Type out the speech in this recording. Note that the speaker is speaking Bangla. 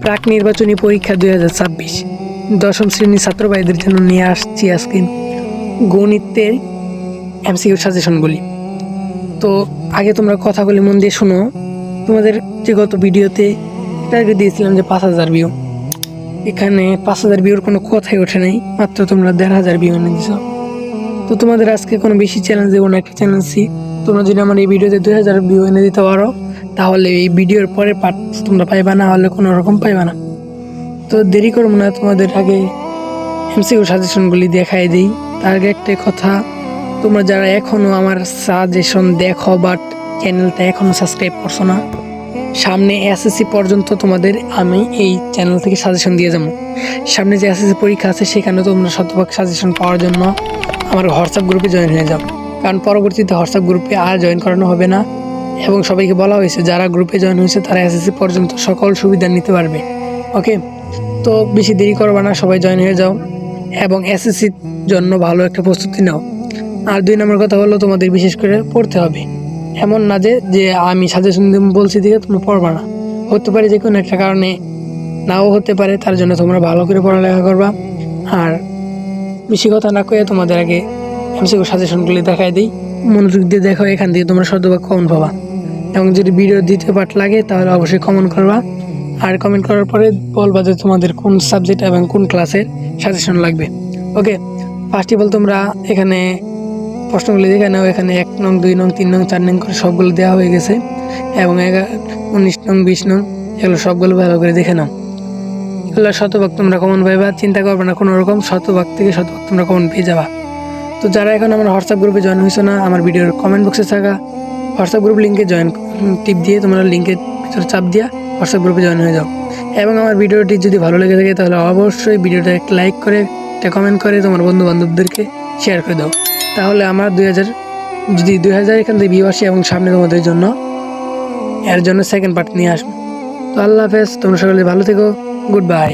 প্রাক নির্বাচনী পরীক্ষা 2026 দশম শ্রেণীর ছাত্র ভাইদের জন্য নিয়ে আসছি আজকে গণিতের এমসিকিউ সাজেশনগুলি। তো আগে তোমরা কথাগুলি মন দিয়ে শোনো। তোমাদের যে গত ভিডিওতে টার্গেট দিয়েছিলাম যে 5000 ভিউ, এখানে 5000 ভিউর কোনো কথাই ওঠে নাই, মাত্র তোমরা 1500 ভিউ এনে দিছো। তো তোমাদের আজকে কোনো বেশি চ্যালেঞ্জ দেবো না, একটা চ্যালেঞ্জ দিই। তোমরা যদি আমার এই ভিডিওতে 2000 ভিউ এনে দিতে পারো তাহলে এই ভিডিওর পরে পার্ট তোমরা পাইবা, না হলে কোনো রকম পাইবা না। তো দেরি করবো না, তোমাদের আগে এমসিকিউ সাজেশনগুলি দেখাই দিই। তার আগে একটা কথা, তোমরা যারা এখনও আমার সাজেশন দেখো বাট চ্যানেলটা এখনও সাবস্ক্রাইব করছো না, সামনে এসএসসি পর্যন্ত তোমাদের আমি এই চ্যানেল থেকে সাজেশন দিয়ে যাবো। সামনে যে এসএসসি পরীক্ষা আছে সেখানে তোমরা শতভাগ সাজেশন পাওয়ার জন্য আমার হোয়াটসঅ্যাপ গ্রুপে জয়েন হয়ে যাও, কারণ পরবর্তীতে হোয়াটসঅ্যাপ গ্রুপে আর জয়েন করানো হবে না। এবং সবাইকে বলা হয়েছে যারা গ্রুপে জয়েন হয়েছে তারা এসএসসি পর্যন্ত সকল সুবিধা নিতে পারবে। ওকে, তো বেশি দেরি করবে না, সবাই জয়েন হয়ে যাও এবং এসএসসির জন্য ভালো একটা প্রস্তুতি নাও। আর 2 নম্বর কথা হলো, তোমাদের বিশেষ করে পড়তে হবে। এমন না যে আমি সাজেশন বলছি দিকে তোমরা পড়বা না, হতে পারে যে কোনো একটা কারণে নাও হতে পারে, তার জন্য তোমরা ভালো করে পড়ালেখা করবা। আর বেশি কথা না কয়ে তোমাদের আগে এমসিকিউ সাজেশনগুলি দেখাই দিই, মনোযোগ দিয়ে দেখো, এখান থেকে তোমরা শতভাগ কমন পাবা। এবং যদি ভিডিও দ্বিতীয় পার্ট লাগে তাহলে অবশ্যই কমেন্ট করবা, আর কমেন্ট করার পরে বলবা যে তোমাদের কোন সাবজেক্ট এবং কোন ক্লাসের সাজেশন লাগবে। ওকে, ফার্স্ট অফ অল তোমরা এখানে প্রশ্নগুলি দেখে নাও। এখানে 1 নং 2 নং 3 নং 4 নং করে সবগুলো দেওয়া হয়ে গেছে এবং 19 নং 20 নং এগুলো সবগুলো ভালো করে দেখে নাও। এগুলো শতভাগ তোমরা কমন পাইবা, চিন্তা করবে না কোনো রকম, শতভাগ থেকে শতভাগ তোমরা কমন পেয়ে যাবা। তো যারা এখন আমার হোয়াটসঅ্যাপ গ্রুপে জয়েন হয়েছো না, আমার ভিডিওর কমেন্ট বক্সে থাকা হোয়াটসঅ্যাপ গ্রুপ লিঙ্কে জয়েন টিপ দিয়ে তোমরা লিঙ্কের ভিতরে চাপ দিয়া হোয়াটসঅ্যাপ গ্রুপে জয়েন হয়ে যাও। এবং আমার ভিডিওটি যদি ভালো লেগে থাকে তাহলে অবশ্যই ভিডিওটা একটা লাইক করে, একটা কমেন্ট করে তোমার বন্ধু বান্ধবদেরকে শেয়ার করে দাও। তাহলে আমার 2000 এখান থেকে ভিউ আসে এবং সামনে তোমাদের জন্য এর জন্য সেকেন্ড পার্ট নিয়ে আসবো। তো আল্লাহ হাফেজ, তোমরা সকলে ভালো থেকো, গুড বাই।